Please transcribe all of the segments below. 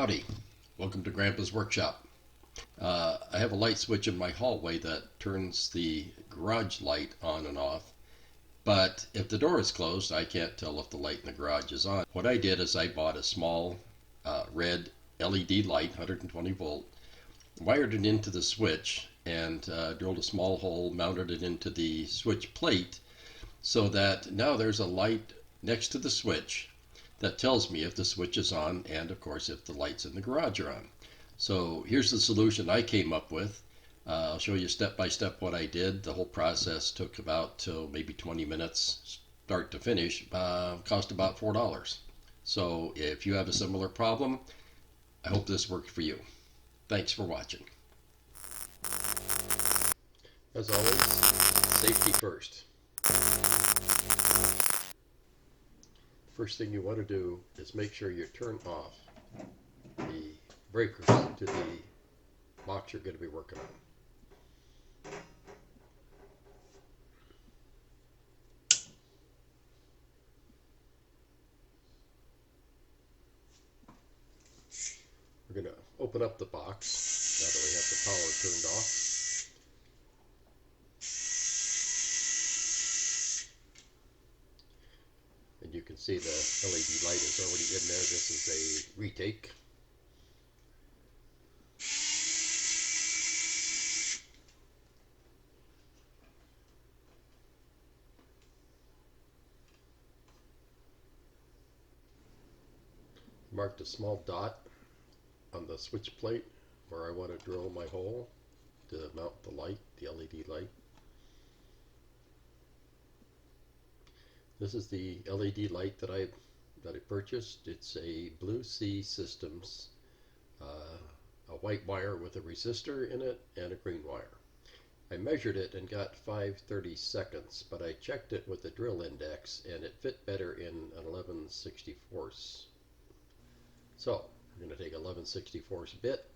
Howdy, welcome to Grandpa's Workshop. I have a light switch in my hallway that turns the garage light on and off, but if the door is closed, I can't tell if the light in the garage is on. What I did is I bought a small red LED light, 120 volt, wired it into the switch, and drilled a small hole, mounted it into the switch plate, so that now there's a light next to the switch that tells me if the switch is on and, of course, if the lights in the garage are on. So here's the solution I came up with. I'll show you step by step what I did. The whole process took about maybe 20 minutes, start to finish, cost about $4. So if you have a similar problem, I hope this worked for you. Thanks for watching. As always, safety first. First thing you want to do is make sure you turn off the breakers to the box you're going to be working on. We're going to open up the box now that we have the power turned off. And you can see the LED light is already in there. This is a retake. Marked a small dot on the switch plate where I want to drill my hole to mount the light, the LED light. This is the LED light that I purchased. It's a Blue Sea Systems, a white wire with a resistor in it and a green wire. I measured it and got 5/32, but I checked it with the drill index and it fit better in an 11/64. So I'm going to take 11/64 bit.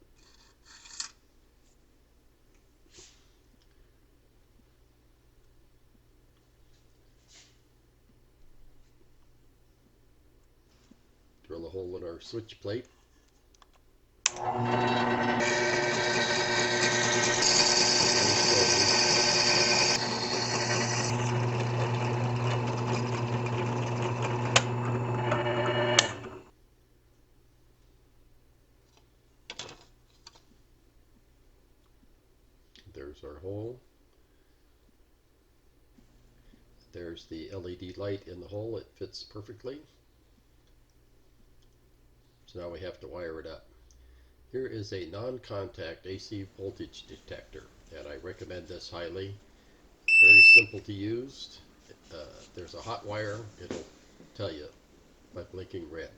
Drill a hole in our switch plate. There's our hole. There's the LED light in the hole. It fits perfectly. So now we have to wire it up. Here is a non-contact AC voltage detector, and I recommend this highly. It's very simple to use. There's a hot wire. It'll tell you by blinking red.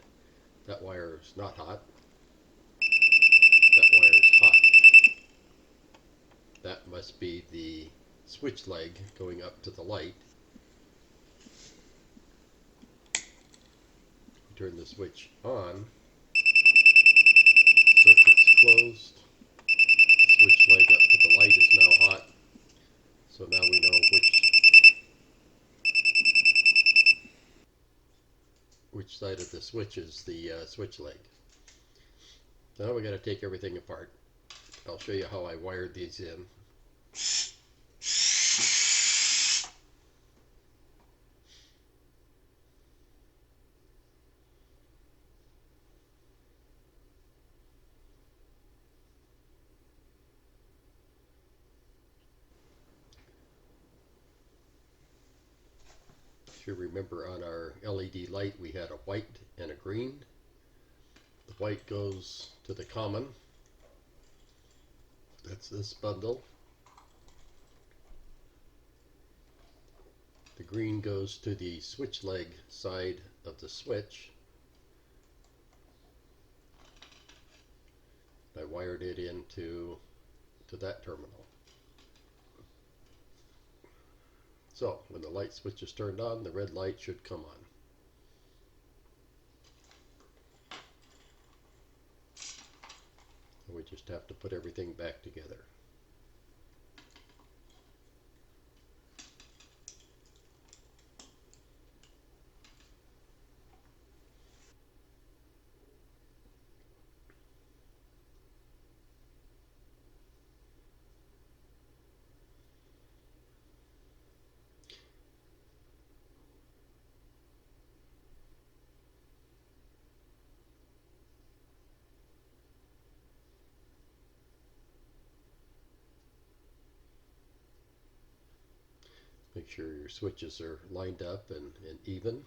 That wire is not hot. That wire is hot. That must be the switch leg going up to the light. Turn the switch on. Circuit's closed. Switch leg up to the light is now hot. So now we know which side of the switch is the switch leg. So now we got to take everything apart. I'll show you how I wired these in. If you remember, on our LED light we had a white and a green. The white goes to the common. That's this bundle. The green goes to the switch leg side of the switch. I wired it into that terminal. So when the light switch is turned on, the red light should come on. And we just have to put everything back together. Make sure your switches are lined up and even.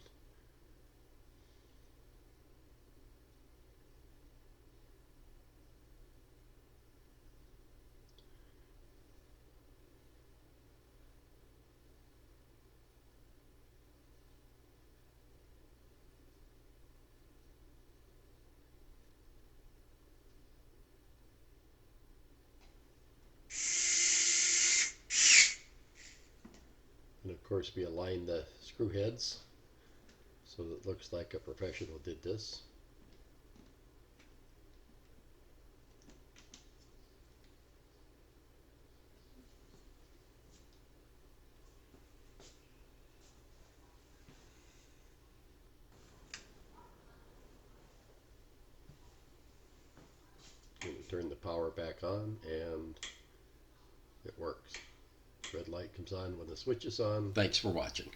And of course we align the screw heads so that it looks like a professional did this. And we turn the power back on and it works. Red light comes on when the switch is on. Thanks for watching.